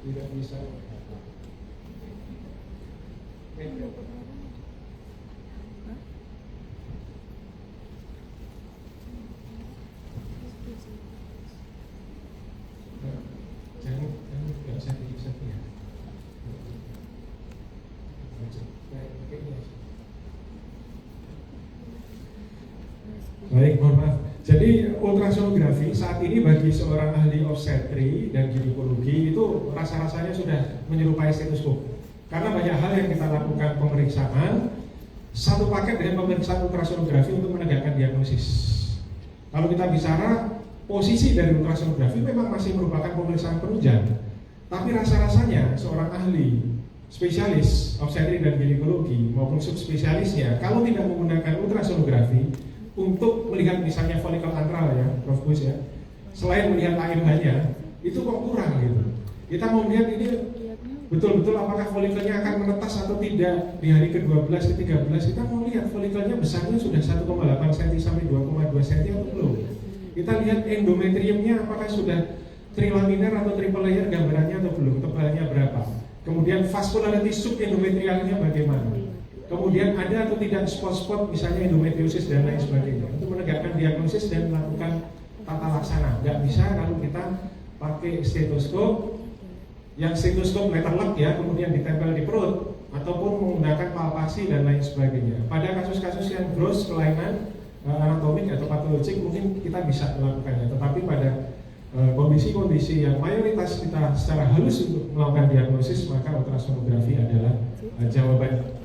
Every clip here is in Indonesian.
tidak bisa. Jangan nggak usah di ya. Baik, mohon maaf. Jadi ultrasonografi saat ini bagi seorang ahli obstetri dan ginekologi itu rasa-rasanya sudah menyerupai stetoskop. Karena banyak hal yang kita lakukan pemeriksaan satu paket dengan pemeriksaan ultrasonografi untuk menegakkan diagnosis. Kalau kita bicara posisi dari ultrasonografi memang masih merupakan pemeriksaan penunjang, tapi rasa-rasanya seorang ahli spesialis obstetri dan ginekologi maupun subspesialisnya kalau tidak menggunakan ultrasonografi untuk melihat misalnya folikel antral ya, Prof. Gus ya, selain melihat AMH-nya itu kok kurang gitu. Kita mau melihat ini betul-betul apakah folikelnya akan menetas atau tidak di hari ke-12 ke-13. Kita mau lihat folikelnya besarnya sudah 1,8 cm sampai 2,2 cm atau belum. Kita lihat endometriumnya apakah sudah trilaminar atau triple layer gambarannya atau belum, tebalnya berapa. Kemudian vascularity subendometrialnya bagaimana. Kemudian ada atau tidak spot-spot misalnya endometriosis dan lain sebagainya untuk menegakkan diagnosis dan melakukan tata laksana. Nggak bisa kalau kita pakai stetoskop yang stetoskop letterlock ya, kemudian ditempel di perut ataupun menggunakan palpasi dan lain sebagainya. Pada kasus-kasus yang gross kelainan anatomik atau patologik mungkin kita bisa melakukannya, tetapi pada kondisi-kondisi yang mayoritas kita secara halus untuk melakukan diagnosis maka ultrasonografi adalah jawabannya.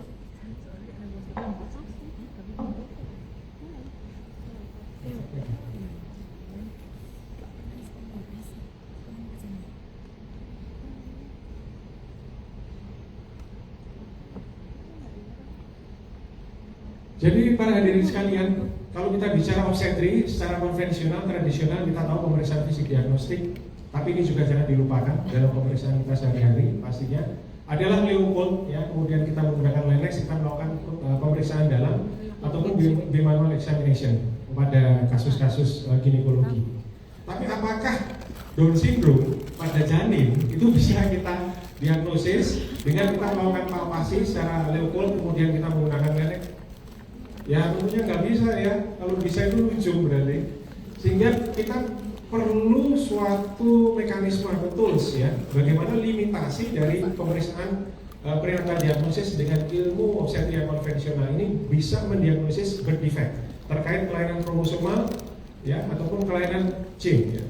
Jadi para hadirin sekalian, kalau kita bicara obstetri secara konvensional, tradisional, kita tahu pemeriksaan fisik diagnostik, tapi ini juga jangan dilupakan dalam pemeriksaan kita sehari-hari pastinya adalah Leopold ya, kemudian kita menggunakan Lenex, kita melakukan pemeriksaan dalam ataupun bimanual examination pada kasus-kasus ginekologi. Tapi apakah Down syndrome pada janin itu bisa kita diagnosis dengan kita melakukan palpasi secara Leopold kemudian kita menggunakan Lenex? Ya tentunya nggak bisa ya, kalau bisa itu lucu berarti. Sehingga kita perlu suatu mekanisme atau tools ya, bagaimana limitasi dari pemeriksaan prenatal diagnosis dengan ilmu obstetri yang konvensional ini bisa mendiagnosis birth defect terkait kelainan kromosomal ya ataupun kelainan gene ya.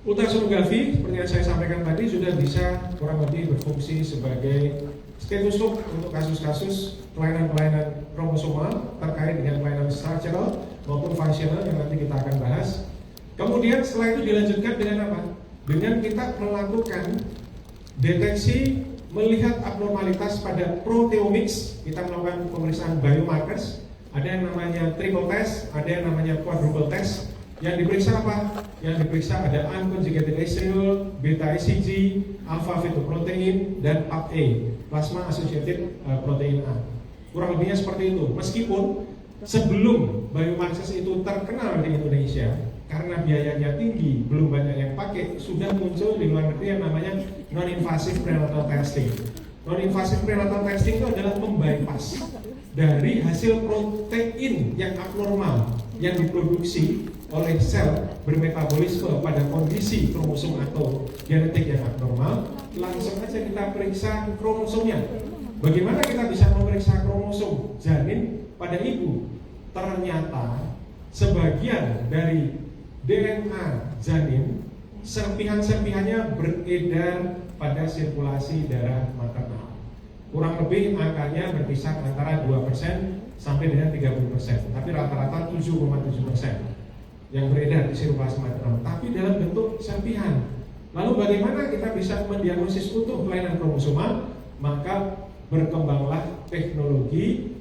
Ultrasonografi seperti yang saya sampaikan tadi sudah bisa kurang lebih berfungsi sebagai stetoskop untuk kasus-kasus kelainan-kelainan kromosomal terkait dengan kelainan structural maupun fungsional yang nanti kita akan bahas. Kemudian setelah itu dilanjutkan dengan apa? Dengan kita melakukan deteksi melihat abnormalitas pada proteomics, kita melakukan pemeriksaan biomarkers, ada yang namanya triple test, ada yang namanya quadruple test. Yang diperiksa apa? Yang diperiksa ada unconjugated estriol, beta ICG, alpha fetoprotein, dan PAP-A, plasma associated protein A. Kurang lebihnya seperti itu. Meskipun sebelum biomarkers itu terkenal di Indonesia, karena biayanya tinggi, belum banyak yang pakai, sudah muncul di luar negeri yang namanya non-invasive prenatal testing. Non-invasive prenatal testing itu adalah membypass dari hasil protein yang abnormal yang diproduksi oleh sel bermetabolisme pada kondisi kromosom atau genetik yang abnormal, langsung aja kita periksa kromosomnya. Bagaimana kita bisa memeriksa kromosom janin pada ibu? Ternyata sebagian dari DNA janin, serpihan-serpihannya beredar pada sirkulasi darah maternal. Kurang lebih angkanya berkisar antara 2% sampai dengan 30%, tapi rata-rata 7,7% yang beredar di sirkulasi maternal, tapi dalam bentuk serpihan. Lalu bagaimana kita bisa mendiagnosis utuh kelainan kromosomal? Maka berkembanglah teknologi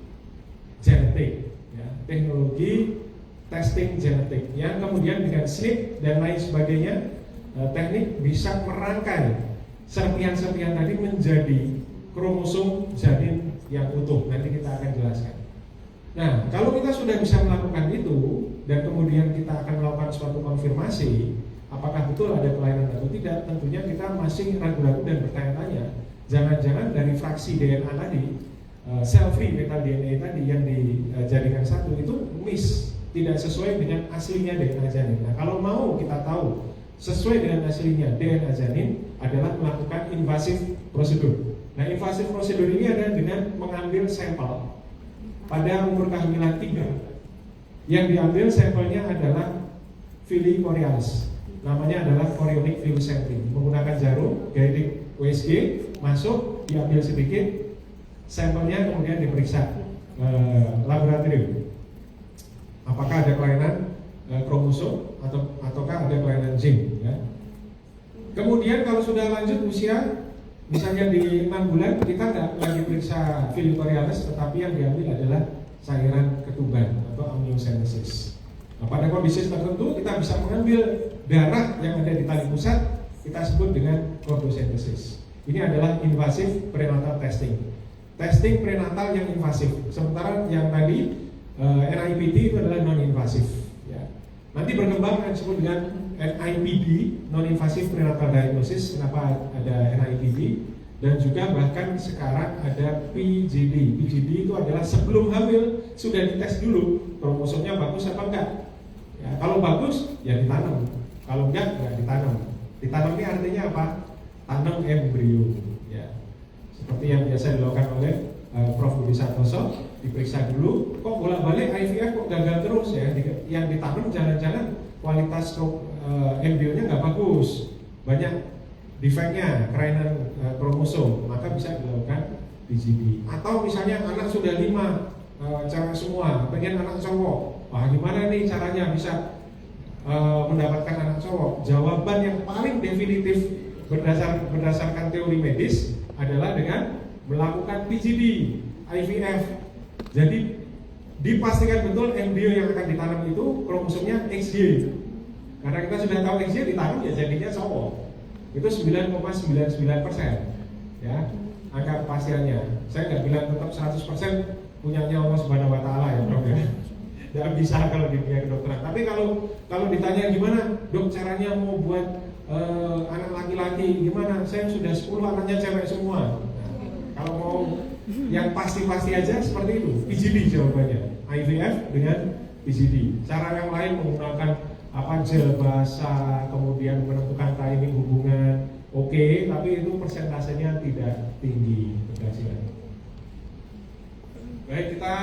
genetik, ya, teknologi testing genetik, yang kemudian dengan SNP dan lain sebagainya, teknik bisa merangkai serpihan-serpihan tadi menjadi kromosom janin yang utuh. Nanti kita akan jelaskan. Nah, kalau kita sudah bisa melakukan itu dan kemudian kita akan melakukan suatu konfirmasi, apakah betul ada kelainan atau tidak, tentunya kita masih ragu-ragu dan bertanya-tanya. Jangan-jangan dari fraksi DNA tadi, cell-free fetal DNA tadi yang dijadikan satu itu miss, tidak sesuai dengan aslinya DNA janin. Nah, kalau mau kita tahu sesuai dengan aslinya DNA janin adalah melakukan invasive prosedur. Nah, invasive prosedur ini adalah dengan mengambil sampel pada umur kehamilan 3. Yang diambil sampelnya adalah Villi choriolis. Namanya adalah chorionic villus sampling. Menggunakan jarum, guiding USG, masuk, diambil sedikit, sampelnya kemudian diperiksa laboratorium. Apakah ada kelainan kromosom ataukah ada kelainan gen? Ya. Kemudian kalau sudah lanjut usia, misalnya di 6 bulan, kita nggak lagi periksa Villi choriolis, tetapi yang diambil adalah cairan ketuban atau amniocentesis. Nah, pada kondisi tertentu kita bisa mengambil darah yang ada di tali pusat, kita sebut dengan chordocentesis. Ini adalah invasive prenatal testing. Testing prenatal yang invasif. Sementara yang tadi NIPT itu adalah non-invasif. Ya. Nanti berkembang yang disebut dengan NIPD, non-invasive prenatal diagnosis. Kenapa ada NIPD? Dan juga bahkan sekarang ada PGD. PGD itu adalah sebelum hamil sudah dites dulu kromosomnya bagus apa enggak. Ya, kalau bagus ya ditanam, kalau enggak ya ditanam. Ditanam ini artinya apa? Tanam embrio. Ya. Seperti yang biasa dilakukan oleh Prof. Budi Santoso, diperiksa dulu, kok bolak-balik IVF kok gagal terus ya. Yang ditanam jangan-jangan kualitas embrionya nggak bagus, banyak defeknya, kelainan kromosom, maka bisa dilakukan PGD. Atau misalnya anak sudah 5, cewek semua, pengen anak cowok. Wah, gimana nih caranya bisa mendapatkan anak cowok? Jawaban yang paling definitif berdasarkan teori medis adalah dengan melakukan PGD, IVF. Jadi dipastikan betul embrio yang akan ditanam itu kromosomnya XY. Karena kita sudah tahu XY ditanam ya jadinya cowok. Itu 9,99%. Ya, angka kepastiannya. Saya nggak bilang tetap 100% punyanya Allah Subhanahu wa taala ya, Prof. Tidak bisa kalau di dunia kedokteran. Tapi kalau ditanya gimana, Dok, caranya mau buat anak laki-laki gimana? Saya sudah 10 anaknya cewek semua. Nah, kalau mau yang pasti-pasti aja seperti itu, PGD jawabannya. IVF dengan PGD. Cara yang lain menggunakan gel basah, kemudian menentukan timing hubungan, oke, tapi itu persentasenya tidak tinggi. Baik, kita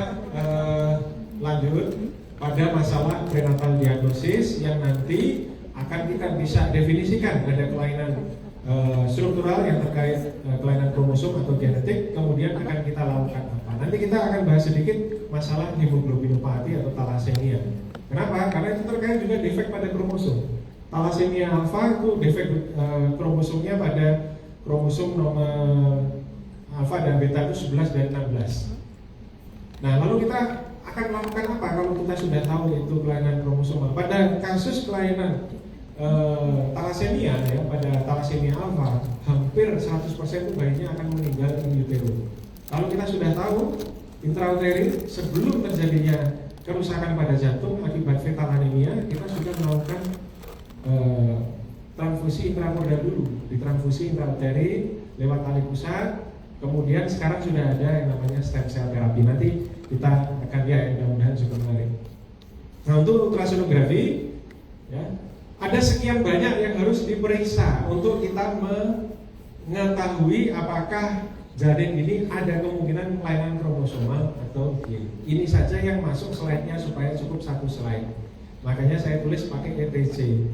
lanjut pada masalah prenatal diagnosis yang nanti akan kita bisa definisikan ada kelainan struktural yang terkait kelainan kromosom atau genetik, kemudian akan kita lakukan apa. Nanti kita akan bahas sedikit masalah hemoglobinopati atau thalassemia. Kenapa? Karena itu terkait juga defek pada kromosom. Thalassemia alfa itu defek kromosomnya pada kromosom nomor alfa dan beta itu 11 dan 16. Nah, lalu kita akan melakukan apa kalau kita sudah tahu itu kelainan kromosom? Pada kasus kelainan thalassemia ya, pada thalassemia alfa hampir 100% itu bayinya akan meninggal in utero. Kalau kita sudah tahu intrauterin sebelum terjadinya kerusakan pada jantung akibat fetal anemia, kita sudah melakukan transfusi intramodal dulu, ditransfusi intrauterin lewat tali pusat. Kemudian sekarang sudah ada yang namanya stem cell therapy. Nanti kita akan lihat, mudah-mudahan juga menarik. Nah, untuk ultrasonografi ya, ada sekian banyak yang harus diperiksa untuk kita mengetahui apakah janin ini ada kemungkinan kelainan kromosomal atau gen. Ini saja yang masuk slide-nya supaya cukup satu slide. Makanya saya tulis pakai ETC,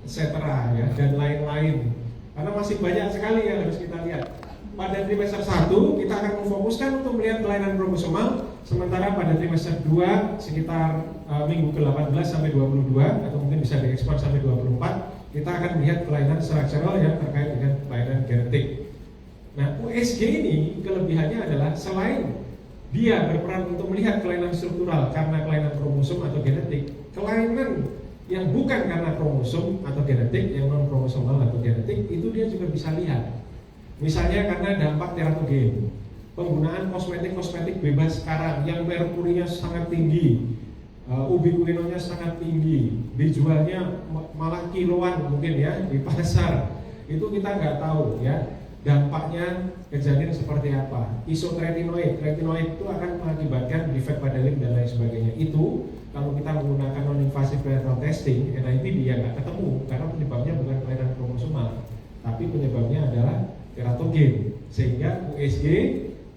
etc. ya, dan lain-lain. Karena masih banyak sekali yang harus kita lihat. Pada trimester 1 kita akan memfokuskan untuk melihat kelainan kromosomal, sementara pada trimester 2 sekitar minggu ke-18 sampai 22 atau mungkin bisa diekspor sampai 24, kita akan melihat kelainan struktural yang terkait dengan kelainan genetik. Nah, USG ini kelebihannya adalah selain dia berperan untuk melihat kelainan struktural karena kelainan kromosom atau genetik, kelainan yang bukan karena kromosom atau genetik, yang non kromosomal atau genetik, itu dia juga bisa lihat. Misalnya karena dampak teratogen, penggunaan kosmetik bebas sekarang yang merkurinya sangat tinggi, ubiquinonya sangat tinggi, dijualnya malah kiloan mungkin ya di pasar. Itu kita nggak tahu ya dampaknya kejadian seperti apa. Isotretinoid itu akan mengakibatkan defect pada limb dan lain sebagainya. Itu kalau kita menggunakan non-invasive prenatal testing, NIPT ya nggak ketemu karena penyebabnya bukan kelainan kromosomal, tapi penyebabnya adalah teratogen. Sehingga USG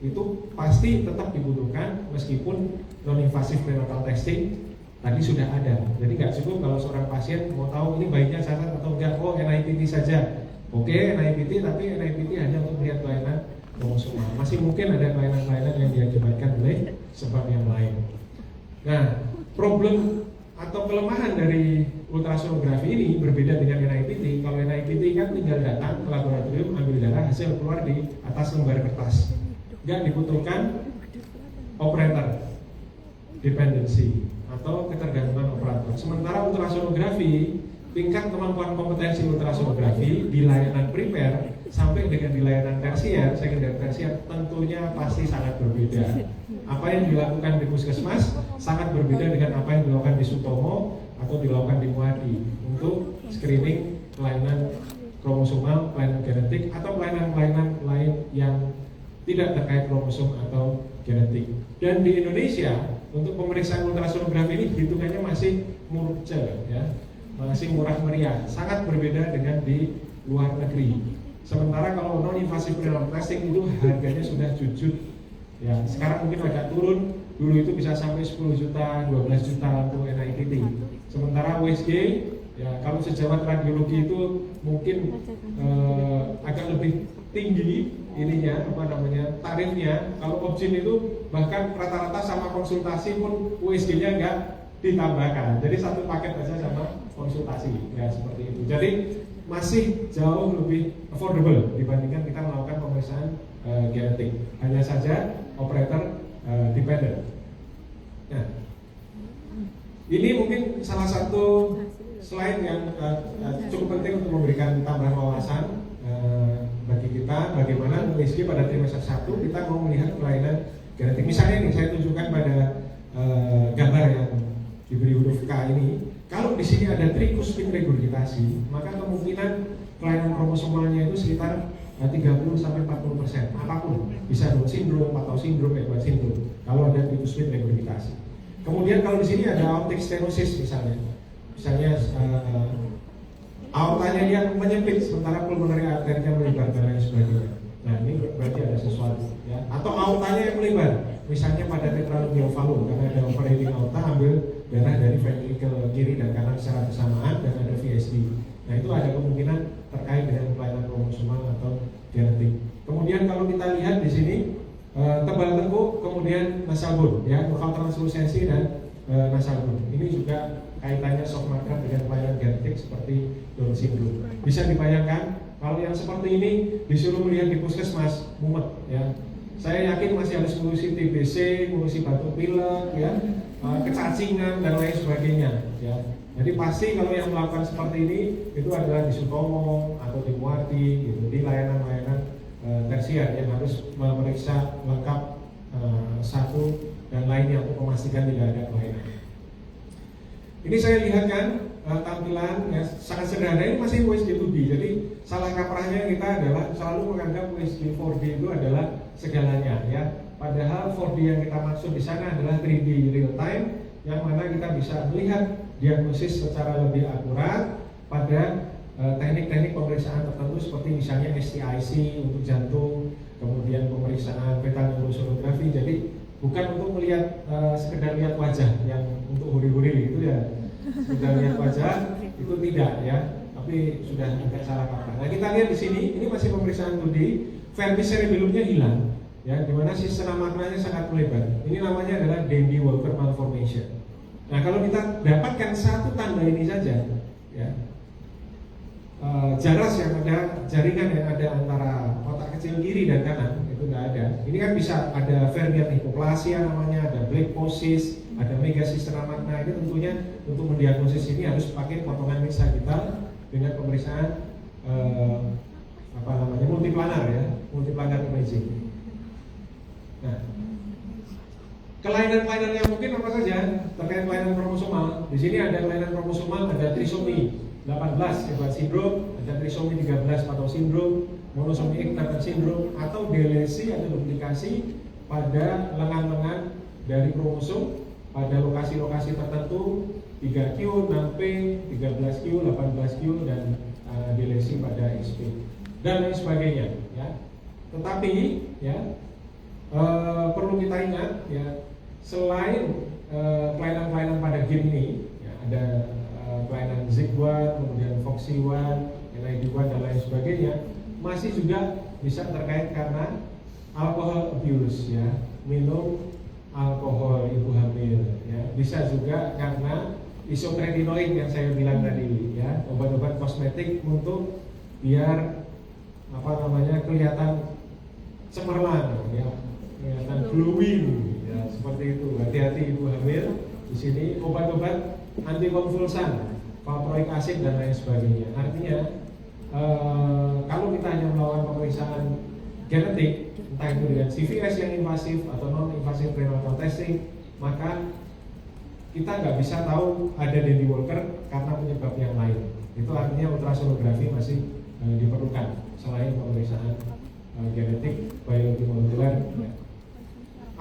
itu pasti tetap dibutuhkan meskipun non-invasive prenatal testing tadi sudah ada. Jadi nggak cukup kalau seorang pasien mau tahu ini bayinya cacat atau enggak, oh NIPT saja. Oke, NIPT, tapi NIPT hanya untuk melihat kelainan kromosomal. Masih mungkin ada kelainan-kelainan yang diakibatkan oleh sebab yang lain. Nah, problem atau kelemahan dari ultrasonografi ini berbeda dengan NIPT. Kalau NIPT kan tinggal datang ke laboratorium, ambil darah, hasil keluar di atas lembar kertas. Nggak dibutuhkan operator dependency atau ketergantungan operator. Sementara ultrasonografi, tingkat kemampuan kompetensi ultrasonografi di layanan primer sampai dengan di layanan tersier, sekunder tersier tentunya pasti sangat berbeda. Apa yang dilakukan di puskesmas sangat berbeda dengan apa yang dilakukan di Sutomo atau dilakukan di Muadi untuk screening kelainan kromosomal, kelainan genetik atau kelainan-kelainan lain yang tidak terkait kromosom atau genetik. Dan di Indonesia untuk pemeriksaan ultrasonografi ini hitungannya masih murce ya. Masih murah meriah, sangat berbeda dengan di luar negeri. Sementara kalau non-invasive prenatal testing itu harganya sudah jujur. Ya, sekarang mungkin agak turun. Dulu itu bisa sampai 10 juta, 12 juta untuk NIPT. Sementara USG, ya kalau sejawat radiologi itu mungkin agak lebih tinggi ininya tarifnya. Kalau Obgyn itu bahkan rata-rata sama konsultasi pun USG-nya enggak ditambahkan. Jadi satu paket aja sama konsultasi ya seperti itu. Jadi masih jauh lebih affordable dibandingkan kita melakukan pemeriksaan genetik. Hanya saja operator dependent. Nah, ini mungkin salah satu slide yang cukup penting untuk memberikan tambahan wawasan bagi kita bagaimana USG pada trimester 1 kita mau melihat kelainan genetik. Misalnya nih saya tunjukkan pada gambar yang diberi huruf K ini. Kalau di sini ada trikuspid regurgitasi, maka kemungkinan kelainan kromosomalnya itu sekitar 30-40%. Apapun, bisa Down syndrome, Patau syndrome, Edwards syndrome. Kalau ada trikuspid regurgitasi. Kemudian kalau di sini ada aortic stenosis misalnya aortanya dia menyempit, sementara pulmonary arterinya melebar dan lain sebagainya. Nah ini berarti ada sesuatu, ya. Atau aortanya yang melebar, misalnya pada tetralogy valve karena ada operating aorta ambil darah dari ventricle kiri dan kanan secara bersamaan dan ada VSD. Nah itu ada kemungkinan terkait dengan kelainan kromosomal atau genetik. Kemudian kalau kita lihat di sini tebal tengkuk, kemudian nasal bone, ya, lokal translusensi dan nasal bone. Ini juga kaitannya soft marker dengan kelainan genetik seperti Down syndrome. Bisa dibayangkan kalau yang seperti ini disuruh melihat di puskesmas mumet, ya. Saya yakin masih harus ngurusi TBC, ngurusi batuk pilek, ya, kecacingan dan lain sebagainya, ya. Jadi pasti kalau yang melakukan seperti ini itu adalah di Sutomo atau di Muardi, gitu, di layanan-layanan tersier yang harus memeriksa lengkap satu dan lainnya untuk memastikan tidak ada kelainan. Ini saya lihatkan tampilan ya, sangat sederhana, ini masih USG 2D. Jadi salah kaprahnya kita adalah selalu menganggap USG 4D itu adalah segalanya, ya. Padahal 4D yang kita maksud di sana adalah 3D real time, yang mana kita bisa melihat diagnosis secara lebih akurat pada teknik-teknik pemeriksaan tertentu seperti misalnya STIC untuk jantung, kemudian pemeriksaan fetal neurosonografi. Jadi bukan untuk melihat sekedar lihat wajah yang untuk huri-huri gitu ya, sekedar lihat wajah itu tidak, ya, tapi sudah agak salah kaprah. Nah kita lihat di sini, ini masih pemeriksaan 2D, verbis cerebellumnya hilang, ya, dimana sistem maknanya sangat melebar. Ini namanya adalah Dandy-Walker malformation. Nah kalau kita dapatkan satu tanda ini saja, ya, jaras yang ada, jaringan yang ada antara otak kecil kiri dan kanan itu nggak ada. Ini kan bisa ada Vernier hipoplasia namanya, ada Blackposis, ada megasistema magna. Ini tentunya untuk mendiagnosis ini harus pakai potongan sagittal dengan pemeriksaan multiplanar, ya, multiplanar imaging. Nah, kelainan-kelainan yang mungkin apa saja terkait kelainan kromosomal. Di sini ada kelainan kromosomal, ada trisomi. 18 Edwards syndrome, ada trisomi 13 Patau syndrome, monosomi Eknater syndrome, atau delesi atau duplikasi pada lengan-lengan dari kromosom pada lokasi-lokasi tertentu 3Q, 6P, 13Q, 18Q, dan delesi pada XP dan lain sebagainya ya. Tetapi ya perlu kita ingat ya, selain kelainan-kelainan pada gen ini ya, ada kelainan ZIG1, kemudian FOXY1, NID1 dan lain sebagainya, masih juga bisa terkait karena alkohol abuse ya, minum alkohol ibu hamil ya, bisa juga karena isotretinoin yang saya bilang tadi ya, obat-obat kosmetik untuk biar kelihatan cemerlang ya, kelihatan glowing ya, seperti itu. Hati-hati ibu hamil. Di sini obat-obat antikonvulsan, valproic acid dan lain sebagainya. Artinya kalau kita hanya melakukan pemeriksaan genetik, entah itu dengan CVS yang invasif atau non-invasif prenatal testing, maka kita nggak bisa tahu ada Dandy Walker karena penyebab yang lain. Itu artinya ultrasonografi masih diperlukan selain pemeriksaan genetik, biologi molekuler ya.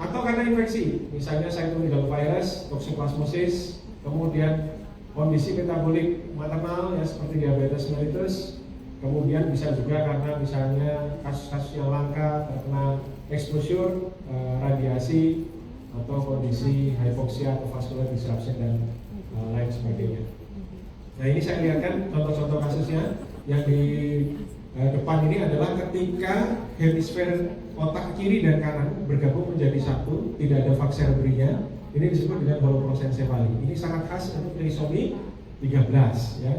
Atau karena infeksi, misalnya cytomegalovirus virus, toxoplasmosis, kemudian kondisi metabolik maternal ya seperti diabetes mellitus, kemudian bisa juga karena misalnya kasus-kasus yang langka terkena exposure radiasi atau kondisi hipoksia atau vascular disruption dan lain sebagainya. Nah, ini saya lihatkan contoh-contoh kasusnya. Yang di depan ini adalah ketika hemisfer otak kiri dan kanan bergabung menjadi satu, tidak ada fak cerebrinya. Ini disebut dengan holoprosencefali. Ini sangat khas untuk trisomi 13 ya,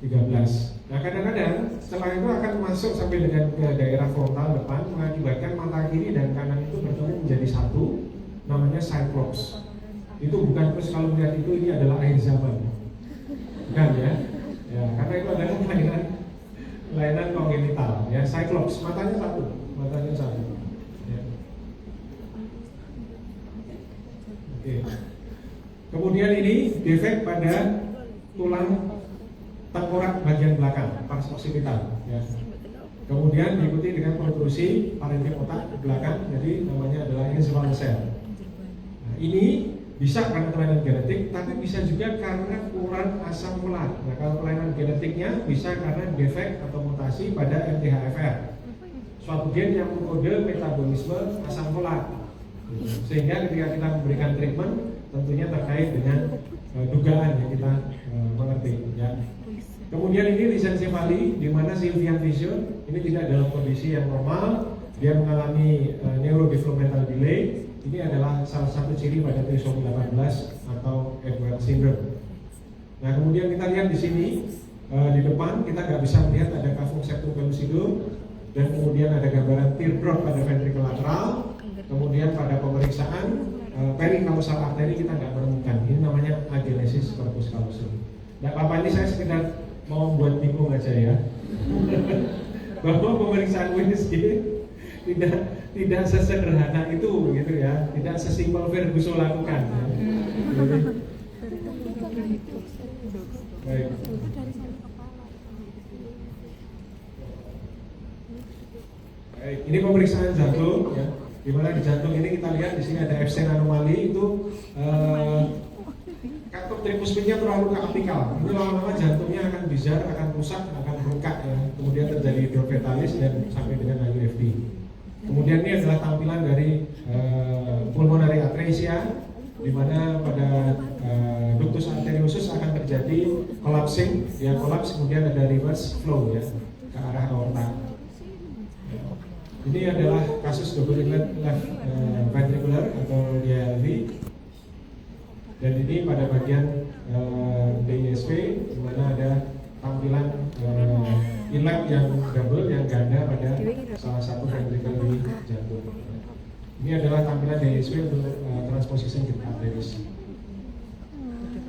13. Nah, kadang-kadang setelah itu akan masuk sampai dengan ke daerah frontal depan, mengakibatkan mata kiri dan kanan itu bertemu menjadi satu, namanya cyclops. Itu bukan terus kalau melihat itu ini adalah akhir zaman, bukan ya? Ya, karena itu adalah kelainan kongenital ya, cyclops, matanya satu ya. Oke. Kemudian ini defek pada tulang tengkorak bagian belakang, pars occipital ya. Kemudian diikuti dengan protrusi parenkim otak ke belakang, jadi namanya adalah encephalocele. Nah, ini bisa karena kelainan genetik, tapi bisa juga karena kurang asam folat. Nah, kalau kelainan genetiknya bisa karena defek atau mutasi pada MTHFR, suatu gen yang mengkode metabolisme asam folat. Sehingga ketika kita memberikan treatment, tentunya terkait dengan dugaan yang kita mengerti. Ya. Kemudian ini lisensefali, di mana Sylvian vision ini tidak dalam kondisi yang normal, dia mengalami neurodevelopmental delay. Ini adalah salah satu ciri pada trisomi 18 atau Edwards syndrome. Nah, kemudian kita lihat di sini di depan kita nggak bisa melihat ada cavum septum pellucidum, dan kemudian ada gambaran teardrop pada ventricle lateral. Kemudian pada pemeriksaan pericausal arteri kita nggak menemukan. Ini namanya agenesis corpus callosum. Nah, apa ini saya sekedar mau buat bingung aja ya, bahwa pemeriksaan WSG tidak sesederhana itu gitu ya, tidak sesimpel Ferguson lakukan. Baik. Baik, ini pemeriksaan jantung ya. Di mana di jantung ini kita lihat di sini ada Epstein anomali, itu katup tricuspidnya terlalu ke apikal. Ini lama-lama jantungnya akan bizar, akan rusak, akan bengkak ya. Kemudian terjadi hidrofetalis dan sampai dengan IUFD. Kemudian ini adalah tampilan dari pulmonary atresia, di mana pada ductus arteriosus akan terjadi collapsing, ya kolaps, kemudian ada reverse flow ya ke arah aorta. Ini adalah kasus double inlet left ventricular atau DLV, dan ini pada bagian DISP, di mana ada tampilan inlet yang double, yang ganda pada salah satu ventricle di jantung. Ini adalah tampilan DISP untuk transposition arteries.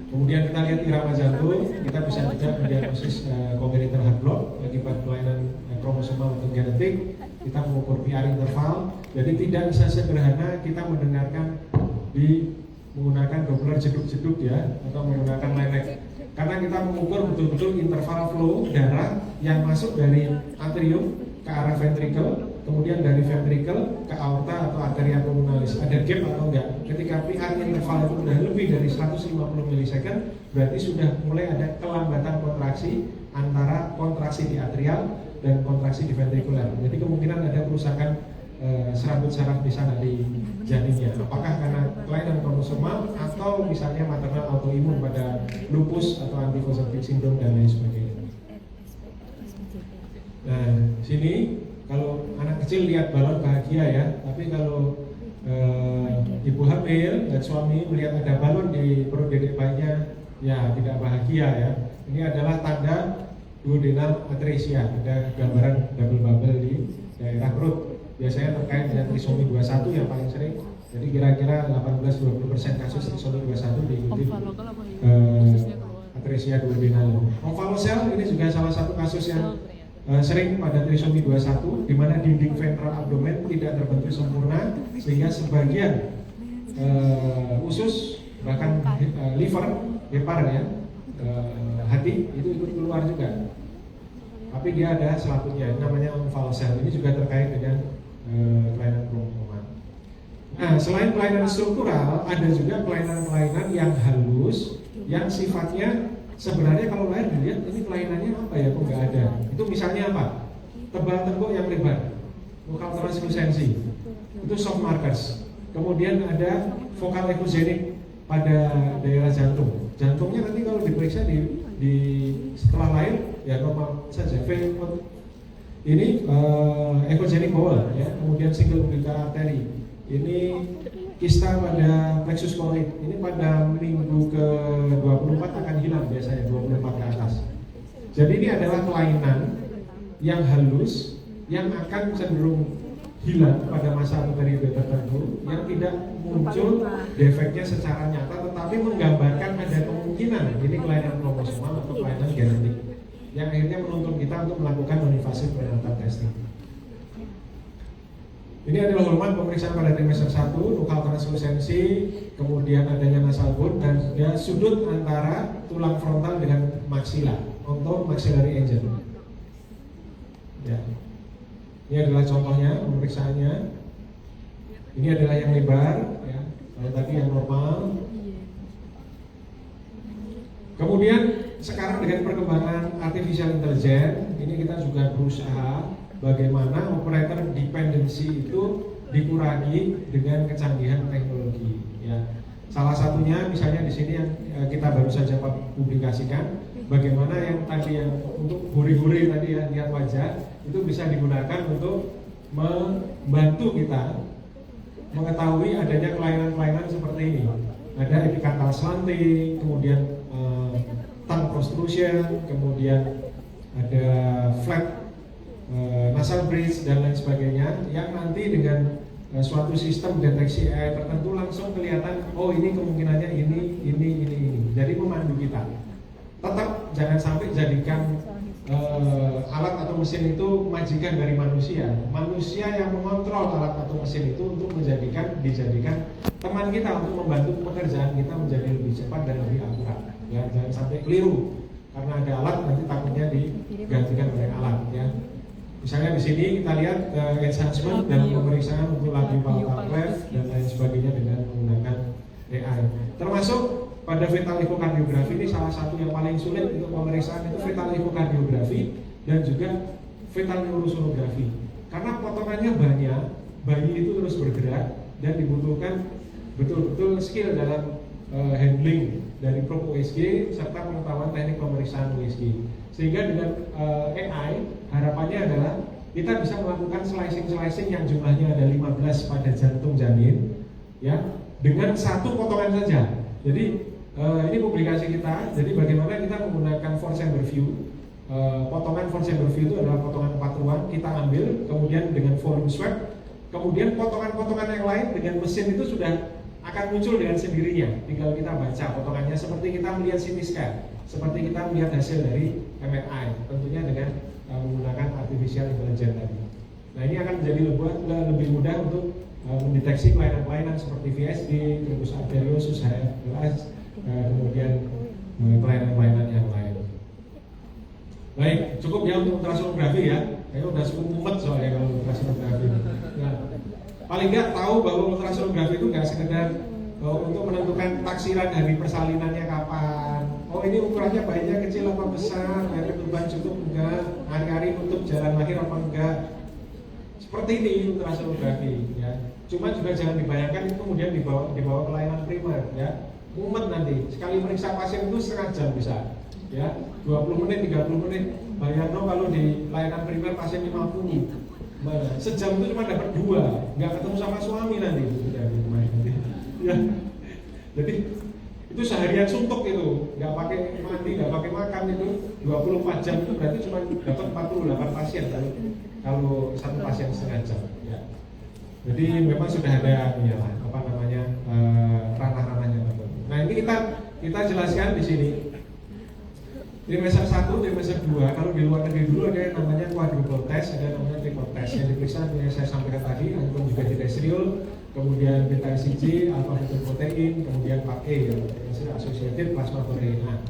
Kemudian kita lihat irama jantung, kita bisa juga mendiagnosis congenital heart block akibat kelainan kromosomal atau genetik. Kita mengukur PR interval, jadi tidak bisa sederhana kita mendengarkan menggunakan Doppler jeduk-jeduk ya, atau menggunakan lenek karena kita mengukur betul-betul interval flow darah yang masuk dari atrium ke arah ventricle, kemudian dari ventricle ke aorta atau arteria pulmonalis. Ada gap atau enggak? Ketika PR interval itu sudah lebih dari 150 milisecond, berarti sudah mulai ada kelambatan kontraksi antara kontraksi di atrial dan kontraksi di ventrikuler. Jadi kemungkinan ada kerusakan serabut saraf di sana di janinnya. Apakah karena kelainan kromosomal atau misalnya maternal autoimun pada lupus atau antifosphotic syndrome dan lain sebagainya. Nah, sini kalau anak kecil lihat balon bahagia ya, tapi kalau ibu hamil dan suami melihat ada balon di perut dedek bayinya, ya tidak bahagia ya. Ini adalah tanda duodenal atresia, ada gambaran double bubble di daerah perut. Biasanya terkait dengan trisomi 21 yang paling sering. Jadi kira-kira 18-20% kasus trisomi 21 diikuti atresia duodenal. Omphalocele ini juga salah satu kasus yang sering pada trisomi 21, di mana dinding ventral abdomen tidak terbentuk sempurna sehingga sebagian usus bahkan liver, hepar ya, hati itu ikut keluar juga. Tapi dia ada selaputnya, namanya omphalocele. Ini juga terkait dengan kelainan kromosomal. Nah, selain kelainan struktural, ada juga kelainan-kelainan yang halus, yang sifatnya sebenarnya kalau lahir dilihat ini kelainannya apa ya, kok nggak ada. Itu misalnya apa? Tebal tengkuk yang lebar, vokal translucensi, itu soft markers. Kemudian ada vokal ekogenik pada daerah jantung. Jantungnya nanti kalau diperiksa di setelah lahir ya normal saja. Ini echogenic bowel ya, kemudian single umbilical artery. Ini kista pada plexus choroid. Ini pada minggu ke-24 akan hilang biasanya, 24 ke atas. Jadi ini adalah kelainan yang halus yang akan cenderung hilang pada masa atau periode tertentu, yang tidak muncul defeknya secara nyata, tetapi menggambarkan ada kemungkinan ini kelainan kromosomal atau kelainan genetik, yang akhirnya menuntun kita untuk melakukan non-invasive prenatal testing. Ini adalah hormon pemeriksaan pada trimester 1, nuchal translucensi, kemudian adanya nasal bone, dan ada sudut antara tulang frontal dengan maksila untuk maxillary angel. Ya. Ini adalah contohnya pemeriksaannya. Ini adalah yang lebar, ya. Kalau tadi yang normal. Kemudian sekarang dengan perkembangan artificial intelligence, ini kita juga berusaha bagaimana operator dependency itu dikurangi dengan kecanggihan teknologi. Ya. Salah satunya misalnya di sini yang kita baru saja publikasikan, bagaimana yang tadi yang untuk huri-huri tadi ya, lihat wajah itu bisa digunakan untuk membantu kita mengetahui adanya kelainan-kelainan seperti ini. Ada epicanthal slanting, kemudian tongue protrusion, kemudian ada flat nasal bridge dan lain sebagainya, yang nanti dengan suatu sistem deteksi AI tertentu langsung kelihatan, oh ini kemungkinannya ini. Jadi memandu kita. Tetap jangan sampai jadikan alat atau mesin itu majikan dari manusia. Manusia yang mengontrol alat atau mesin itu untuk dijadikan teman kita untuk membantu pekerjaan kita menjadi lebih cepat dan lebih akurat. Ya, jangan sampai keliru karena ada alat nanti takutnya digantikan oleh alat. Ya. Misalnya di sini kita lihat enhancement dalam pemeriksaan untuk labial cleft dan lain sebagainya dengan menggunakan AI. Termasuk pada fetal ekokardiografi, ini salah satu yang paling sulit untuk pemeriksaan itu fetal ekokardiografi dan juga fetal neurosonografi. Karena potongannya banyak, bayi itu terus bergerak dan dibutuhkan betul-betul skill dalam handling dari probe USG serta pengetahuan teknik pemeriksaan USG. Sehingga dengan AI harapannya adalah kita bisa melakukan slicing yang jumlahnya ada 15 pada jantung janin, ya, dengan satu potongan saja. Jadi ini publikasi kita. Jadi bagaimana kita menggunakan four chamber view. Potongan four chamber view itu adalah potongan 4 ruang, kita ambil kemudian dengan volume swab, kemudian potongan-potongan yang lain dengan mesin itu sudah akan muncul dengan sendirinya. Tinggal kita baca potongannya seperti kita melihat CT scan, seperti kita melihat hasil dari MRI, tentunya dengan menggunakan artificial intelligence tadi. Nah, ini akan menjadi lebih mudah untuk mendeteksi kelainan-kelainan seperti VSD, trubus arteriosus, HFLS, kemudian pelayanan-pelayanan yang lain. Baik, cukup ya untuk ultrasonografi ya. Kayaknya udah cukup mumet soalnya kalau ultrasonografi. Nah, paling nggak tahu bahwa ultrasonografi itu nggak sekedar untuk menentukan taksiran hari persalinannya kapan. Oh ini ukurannya bayinya kecil apa besar, hari beban cukup enggak, hari-hari nutup jalan lahir apa enggak. Seperti ini ultrasonografi ya. Cuma juga jangan dibayangkan itu kemudian dibawa pelayanan primer ya. Mumet nanti, sekali meriksa pasien itu setengah jam bisa ya, 20 menit, 30 menit. Bayangno kalau di layanan primer pasien 50 sejam itu cuma dapat 2, nggak ketemu sama suami nanti ya. Jadi itu seharian suntuk itu, nggak pakai mandi, nggak pakai makan itu 24 jam itu berarti cuma dapat 48 pasien kalau satu pasien setengah jam ya. Jadi memang sudah ada ya, apa namanya ranah-ranahnya. Nah ini kita jelaskan di sini. Trimester 1, trimester 2, kalau di luar negeri dulu ada yang namanya quadruple test, ada yang namanya triple test. Yang diperiksa yang saya sampaikan tadi, ataupun juga didestriol, kemudian beta ICG, alpha fetoprotein, kemudian PAK, ya, associated plasma protein. Nah,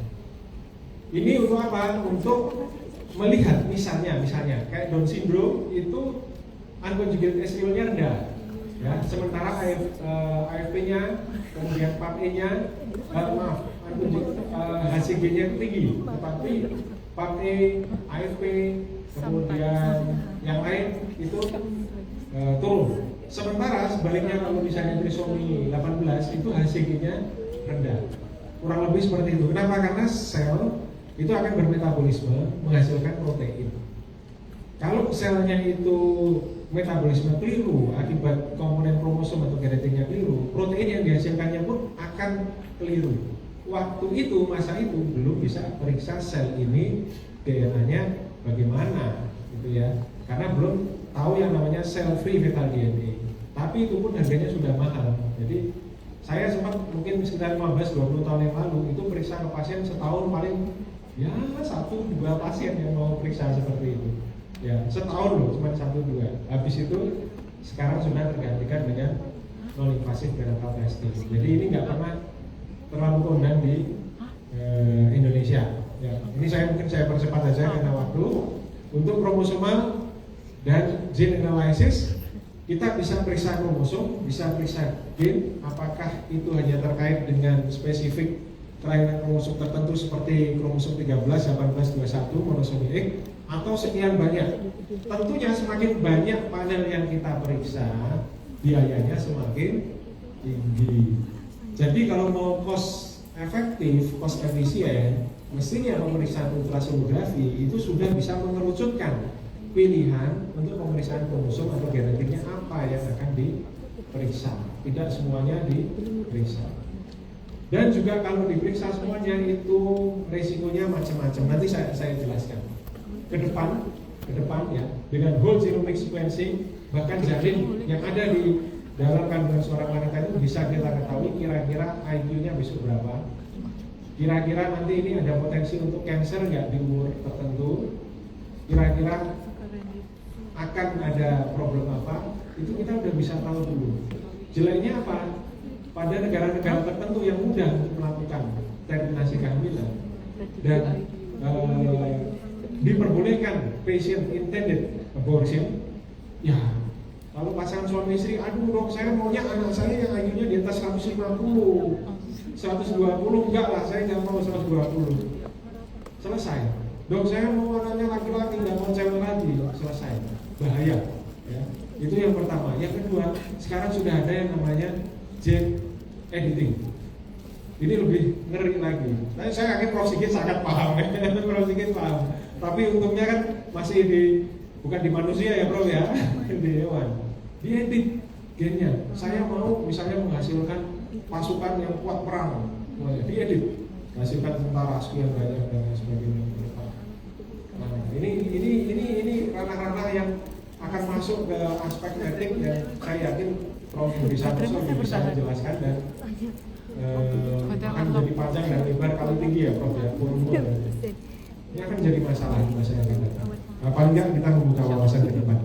ini untuk apa? Untuk melihat misalnya kayak Down syndrome itu unconjugated estriolnya rendah, ya. Sementara AFP-nya, kemudian PAK-nya, HCG-nya tinggi, tetapi PAK-E, AFP, kemudian yang lain itu turun. Sementara sebaliknya kalau misalnya trisomi 18 itu HCG-nya rendah. Kurang lebih seperti itu. Kenapa? Karena sel itu akan bermetabolisme menghasilkan protein. Kalau selnya itu metabolisme keliru akibat komponen kromosom atau genetiknya keliru, protein yang dihasilkannya pun akan keliru. Waktu itu, masa itu belum bisa periksa sel ini DNA-nya bagaimana gitu ya. Karena belum tahu yang namanya cell free fetal DNA. Tapi itu pun harganya sudah mahal. Jadi saya sempat mungkin sekitar 15-20 tahun yang lalu itu periksa ke pasien setahun paling ya 1-2 pasien yang mau periksa seperti itu. Ya, setahun loh, cuma 1-2. Habis itu sekarang sudah tergantikan dengan non-invasive prenatal testing. Jadi ini nggak pernah terlalu kondang di Indonesia. Ya, ini mungkin saya percepat saja karena waktu. Untuk kromosomal dan gene analysis, kita bisa periksa kromosom, bisa periksa gen. Apakah itu hanya terkait dengan spesifik kelainan kromosom tertentu seperti kromosom 13, 18, 21, monosomi X, atau sekian banyak. Tentunya semakin banyak panel yang kita periksa, biayanya semakin tinggi. Jadi kalau mau cost efektif, cost efisien, mestinya pemeriksaan ultrasonografi itu sudah bisa mengerucutkan pilihan untuk pemeriksaan kromosom atau genetiknya apa yang akan diperiksa. Tidak semuanya diperiksa. Dan juga kalau diperiksa semuanya itu resikonya macam-macam. Nanti saya jelaskan. Ke depan ya, dengan whole genomic sequencing, bahkan janin yang ada di dalam kandungan seorang wanita itu bisa kita ketahui kira-kira IQ-nya besok berapa. Kira-kira nanti ini ada potensi untuk cancer nggak di umur tertentu. Kira-kira akan ada problem apa, itu kita udah bisa tahu dulu. Jeleknya apa? Pada negara-negara tertentu yang mudah untuk melakukan terminasi kehamilan dan diperbolehkan patient intended abortion, ya kalau pasangan suami istri, aduh dok saya maunya anak saya yang IQ-nya di atas 150, 120, enggak lah saya nggak mau 120. Selesai. Dok saya mau anaknya laki-laki, nggak mau cewek lagi, selesai. Bahaya ya. Itu yang pertama. Yang kedua, sekarang sudah ada yang namanya gene editing. Ini lebih ngeri lagi. Nah, saya yakin Prof Sigit sangat paham ya. Prof Sigit paham. Tapi untungnya kan masih bukan di manusia ya Prof ya, di hewan. Diedit gennya. Saya mau misalnya menghasilkan pasukan yang kuat perang. Diedit. Menghasilkan tentara sekian banyak dan sebagainya. Nah, ini ranah-ranah yang akan masuk ke aspek etik yang saya yakin Prof bisa menjelaskan dan akan menjadi panjang dan lebar kali tinggi ya Prof ya. Ini akan jadi masalah di masa yang akan datang. Paling nggak kita membuka wawasan ke depan.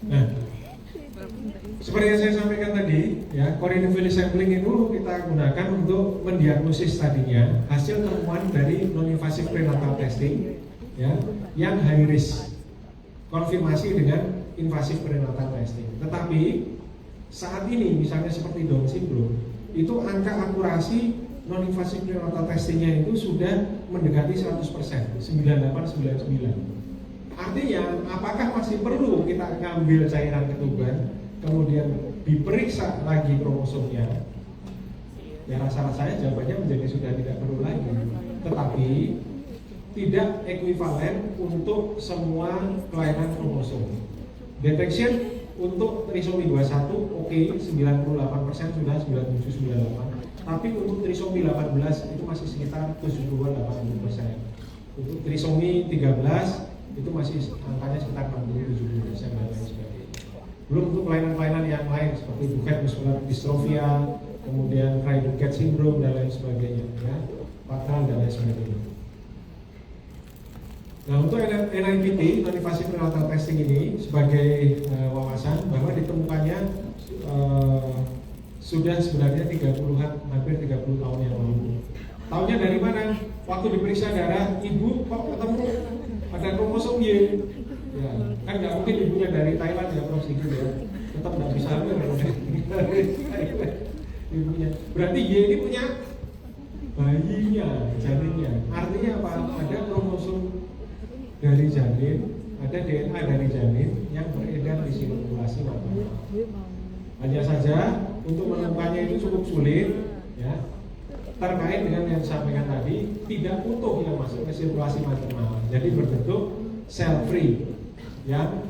Nah, seperti yang saya sampaikan tadi, ya chorionic sampling itu kita gunakan untuk mendiagnosis tadinya hasil temuan dari non-invasive prenatal testing ya, yang high risk, konfirmasi dengan invasive prenatal testing. Tetapi saat ini misalnya seperti Down syndrome, itu angka akurasi non-invasive prenatal testingnya itu sudah mendekati 100%, 98-99. Artinya, apakah masih perlu kita ngambil cairan ketuban, kemudian diperiksa lagi kromosomnya? Ya rasa saya jawabannya menjadi sudah tidak perlu lagi. Tetapi tidak ekuivalen untuk semua kelainan kromosom. Detection untuk trisomi 21 oke, 98% sudah 97-98. Tapi untuk trisomi 18 itu masih sekitar 70-80%. Untuk trisomi 13 itu masih angkanya sekitar 60-70% dan lain sebagainya. Belum untuk kelainan-kelainan yang lain seperti Duchenne muscular dystrophy, kemudian Cray-Duchenne syndrome dan lain sebagainya, ya, fatal dan lain sebagainya. Nah, untuk NIPT, non-invasive prenatal testing ini sebagai wawasan bahwa ditemukannya sudah sebenarnya 30-an, hampir 30 tahun yang lalu. Tahunnya dari mana? Waktu diperiksa darah, ibu kok ketemu ada kromosom Y. Ya, kan nggak mungkin ibunya dari Thailand ya, Prof. Gitu ya. Tetap nggak bisa hamil ibunya. Berarti Y ini punya bayinya, janinnya. Artinya apa? Ada kromosom dari janin, ada DNA dari janin yang beredar di sirkulasi maternal. Hanya saja untuk menemukannya itu cukup sulit, ya. Terkait dengan yang disampaikan tadi, tidak utuh yang masuk ke sirkulasi maternal. Jadi berbentuk cell free yang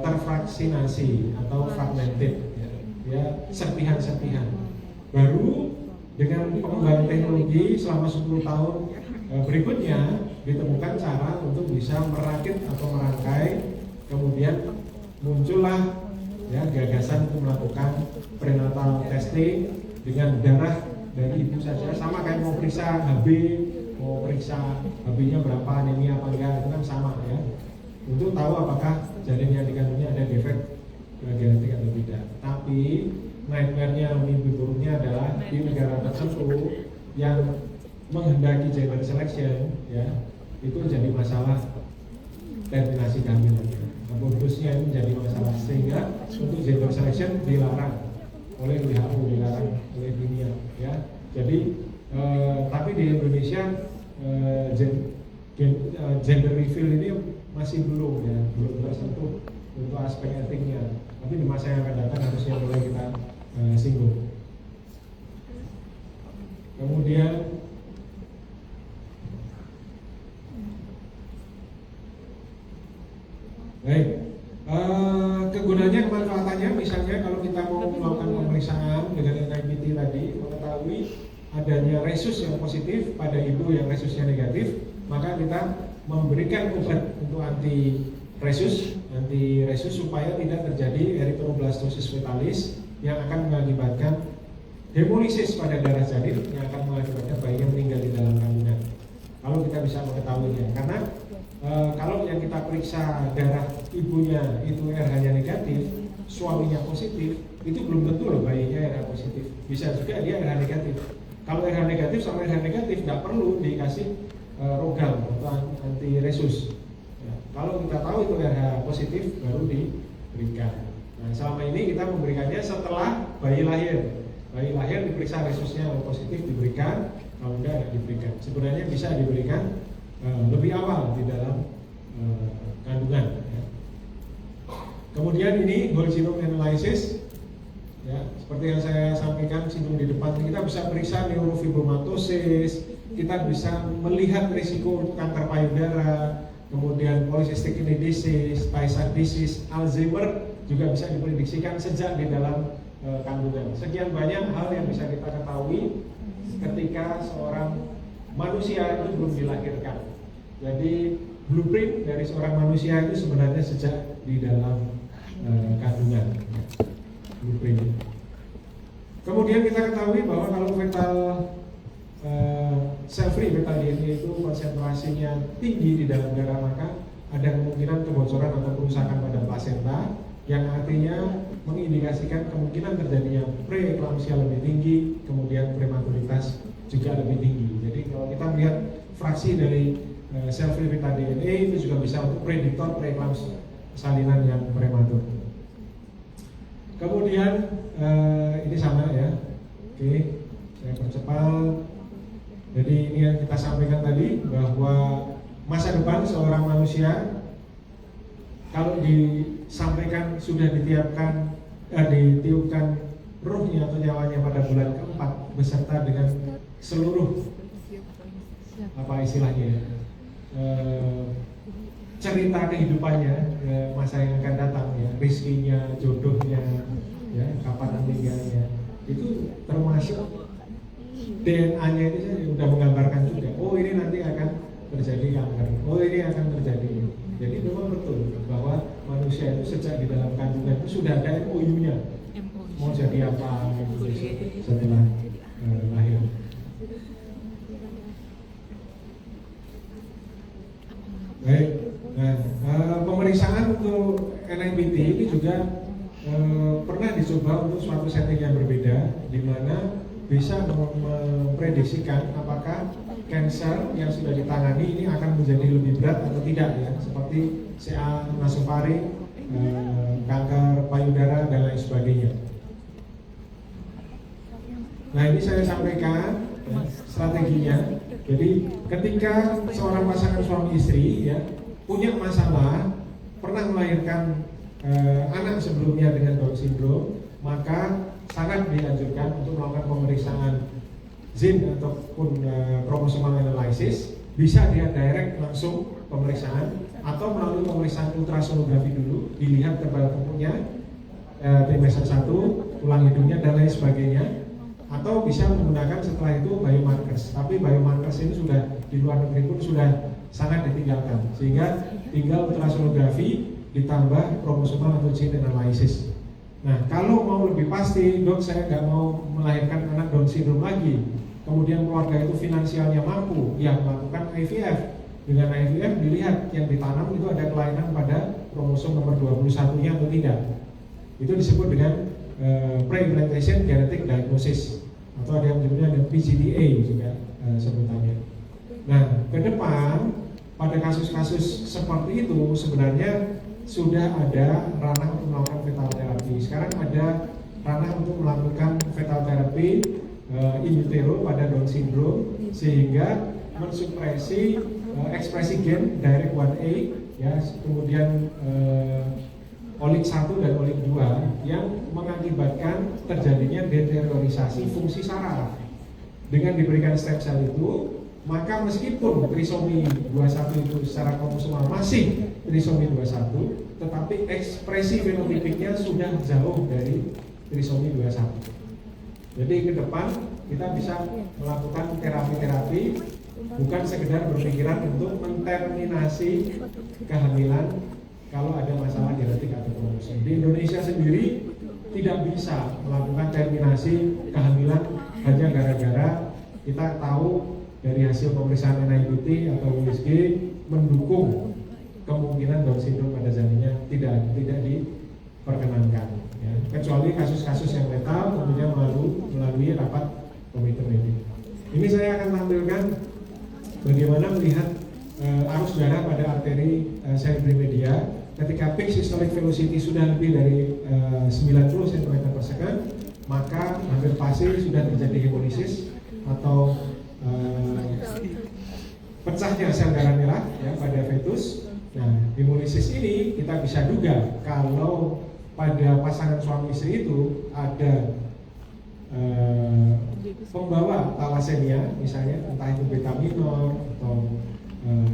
terfraksinasi atau fragmented, ya, serpihan-serpihan. Baru dengan pengembangan teknologi selama 10 tahun berikutnya ditemukan cara untuk bisa merakit atau merangkai, kemudian muncullah ya gagasan untuk melakukan prenatal testing dengan darah dari ibu saja, sama kayak mau periksa HB, mau periksa HB-nya berapa, anemia apa enggak, itu kan sama ya, untuk tahu apakah janin yang dikandungnya ada defek genetik atau tidak. Tapi nightmare-nya, mimpi buruknya adalah di negara tertentu yang menghendaki gender selection, ya, itu jadi masalah terminasi kehamilannya. Abortusnya itu menjadi masalah, sehingga untuk gender selection dilarang oleh WHO, dilarang oleh dunia, ya. Jadi tapi di Indonesia gender reveal ini masih belum ya, belum tersentuh untuk aspek etiknya. Tapi di masa yang akan datang harusnya mulai kita singgung. Kemudian baik, kegunaannya, kemanfaatannya, misalnya kalau kita mau melakukan pemeriksaan dengan NIPT tadi, mengetahui adanya resus yang positif pada ibu yang resusnya negatif, maka kita memberikan obat untuk anti resus supaya tidak terjadi erythroblastosis fetalis yang akan mengakibatkan hemolisis pada darah janin yang akan mengakibatkan bayinya meninggal di dalam kandungan. Kalau kita bisa mengetahuinya, karena kalau yang kita periksa darah ibunya itu RH-nya negatif, suaminya positif, itu belum tentu loh bayinya RH positif. Bisa juga dia RH negatif. Kalau RH negatif sama RH negatif nggak perlu dikasih rogam atau anti resus. Ya, kalau kita tahu itu RH positif baru diberikan. Nah, selama ini kita memberikannya setelah bayi lahir. Bayi lahir diperiksa resusnya positif diberikan, kalau enggak diberikan. Sebenarnya bisa diberikan lebih awal di dalam kandungan. Ya. Kemudian ini whole genome analysis, ya, seperti yang saya sampaikan singgung di depan, kita bisa periksa neurofibromatosis, kita bisa melihat risiko untuk kanker payudara, kemudian polycystic kidney disease, Tay Sachs disease, Alzheimer juga bisa diprediksikan sejak di dalam kandungan. Sekian banyak hal yang bisa kita ketahui ketika seorang manusia itu belum dilahirkan. Jadi blueprint dari seorang manusia itu sebenarnya sejak di dalam kandungan, blueprint. Kemudian kita ketahui bahwa kalau fetal cell free fetal DNA itu konsentrasinya tinggi di dalam darah, maka ada kemungkinan kebocoran atau kerusakan pada plasenta yang artinya mengindikasikan kemungkinan terjadinya preeklamsia lebih tinggi, kemudian prematuritas juga lebih tinggi. Jadi kalau kita melihat fraksi dari sel-filtrita DNA itu juga bisa untuk prediktor preeklamsia salinan yang prematur. Kemudian ini sama ya. Oke, saya percepat. Jadi ini yang kita sampaikan tadi bahwa masa depan seorang manusia kalau disampaikan sudah ditiupkan ruhnya atau nyawanya pada bulan keempat beserta dengan seluruh apa istilahnya cerita kehidupannya masa yang akan datang ya, rezekinya, jodohnya, ya kapan meninggalnya, itu termasuk DNA-nya itu sudah menggambarkan juga. Oh ini nanti akan terjadi kanker. Oh ini akan terjadi. Jadi memang betul bahwa manusia itu sejak di dalam kandungan itu sudah ada MOU-nya. Mau jadi apa setelah lahir. Baik. Nah, pemeriksaan untuk NIPT ini juga pernah dicoba untuk suatu setting yang berbeda, di mana bisa memprediksikan apakah kanker yang sudah ditangani ini akan menjadi lebih berat atau tidak ya, seperti CA nasofaring, kanker payudara dan lain sebagainya. Nah ini saya sampaikan ya, strateginya. Jadi ketika seorang pasangan suami istri ya punya masalah, pernah melahirkan anak sebelumnya dengan Down syndrome, maka sangat dianjurkan untuk melakukan pemeriksaan ZIN ataupun chromosomal analysis. Bisa dia direct langsung pemeriksaan atau melalui pemeriksaan ultrasonografi dulu, dilihat tebal tubuhnya, trimester 1, tulang hidungnya dan lain sebagainya. Atau bisa menggunakan setelah itu biomarkers. Tapi biomarkers ini sudah di luar negeri pun sudah sangat ditinggalkan, sehingga tinggal ultrasonografi ditambah chromosomal atau gene analysis. Nah, kalau mau lebih pasti, dok saya nggak mau melahirkan anak Down syndrome lagi, kemudian keluarga itu finansialnya mampu, ya melakukan IVF. Dengan IVF dilihat yang ditanam itu ada kelainan pada kromosom nomor 21-nya atau tidak. Itu disebut dengan pre-implantation genetic diagnosis, atau ada yang menyebutnya PGDA juga sebutannya. Nah, ke depan pada kasus-kasus seperti itu sebenarnya sudah ada ranah untuk melakukan fetal therapy. Sekarang ada ranah untuk melakukan fetal therapy in utero pada Down syndrome, sehingga mensupresi ekspresi gen direct 1A ya, kemudian OLIG1 dan OLIG2 yang mengakibatkan terjadinya deteriorisasi fungsi saraf. Dengan diberikan stem cell itu, maka meskipun trisomi 21 itu secara kromosomal masih trisomi 21, tetapi ekspresi fenotipiknya sudah jauh dari trisomi 21. Jadi ke depan kita bisa melakukan terapi-terapi, bukan sekedar berpikiran untuk menterminasi kehamilan kalau ada masalah genetik atau kromosom. Di Indonesia sendiri tidak bisa melakukan terminasi kehamilan hanya gara-gara kita tahu dari hasil pemeriksaan NIPT atau USG mendukung kemungkinan Down syndrome pada janinnya tidak diperkenankan ya. Kecuali kasus-kasus yang letal tentunya melalui rapat komite medik. Ini saya akan tampilkan bagaimana melihat arus darah pada arteri cerebri media ketika peak systolic velocity sudah lebih dari 90 cm/s, maka hampir pasti sudah terjadi hemolisis atau pecahnya sel darah merah ya pada fetus. Nah, hemolisis ini kita bisa duga kalau pada pasangan suami istri itu ada pembawa thalassemia, misalnya entah itu beta minor atau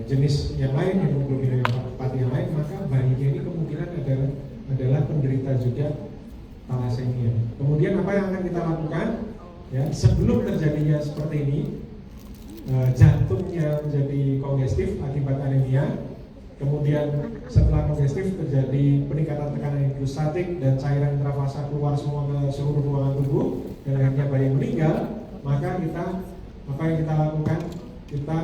jenis yang lain, hemoglobin yang lain, maka bayinya ini kemungkinan adalah penderita juga thalassemia. Kemudian apa yang akan kita lakukan? Ya, sebelum terjadinya seperti ini, jantungnya menjadi kongestif akibat anemia. Kemudian setelah kongestif terjadi peningkatan tekanan hidrostatik dan cairan intravasa keluar semua ke seluruh ruangan tubuh dan akhirnya bayi meninggal. Maka apa yang kita lakukan? Kita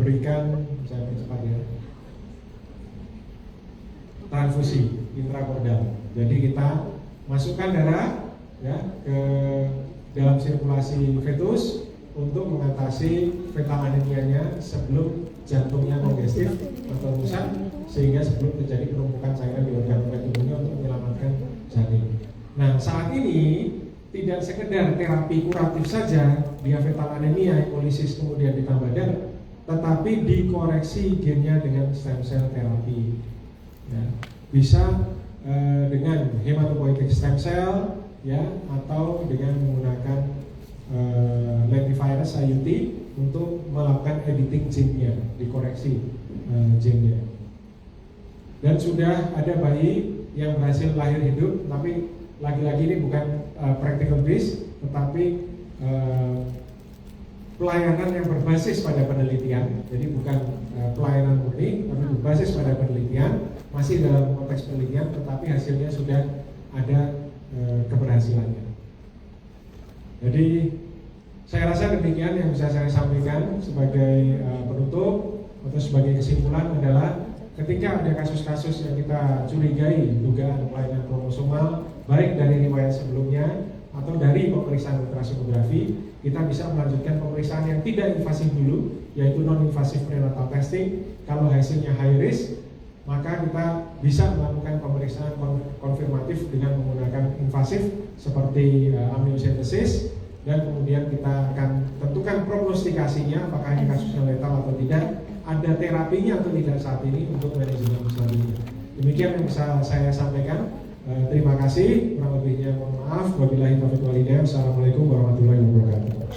berikan, saya percepat ya, transfusi. intrakordal. Jadi kita masukkan darah ya ke dalam sirkulasi fetus untuk mengatasi fetal anemianya sebelum jantungnya kongestif atau rusak, sehingga sebelum terjadi penumpukan cairan di organ-organ tubuhnya untuk menyelamatkan janin. Nah, saat ini tidak sekedar terapi kuratif saja dia fetal anemia, hemolisis kemudian ditambah darah, tetapi dikoreksi gennya dengan stem cell terapi. Ya, bisa dengan hematopoietic stem cell ya, atau dengan menggunakan lentivirus IUT untuk melakukan editing gennya, dikoreksi gennya. Dan sudah ada bayi yang berhasil lahir hidup, tapi lagi-lagi ini bukan practical base, tetapi pelayanan yang berbasis pada penelitian. Jadi bukan pelayanan murni, tapi berbasis pada penelitian, masih dalam konteks penelitian, tetapi hasilnya sudah ada keberhasilannya. Jadi saya rasa demikian yang bisa saya sampaikan sebagai penutup atau sebagai kesimpulan adalah ketika ada kasus-kasus yang kita curigai dugaan kelainan kromosomal, baik dari riwayat sebelumnya atau dari pemeriksaan ultrasonografi, kita bisa melanjutkan pemeriksaan yang tidak invasif dulu, yaitu non-invasive prenatal testing. Kalau hasilnya high risk, maka kita bisa melakukan pemeriksaan konfirmatif dengan menggunakan invasif seperti amniocentesis, dan kemudian kita akan tentukan prognostikasinya, apakah ini kasusnya letal atau tidak, ada terapinya atau tidak saat ini untuk manajemen selanjutnya. Demikian yang bisa saya sampaikan. Terima kasih, kurang lebihnya mohon maaf. Wabillahi taufiq wal hidayah. Assalamualaikum warahmatullahi wabarakatuh.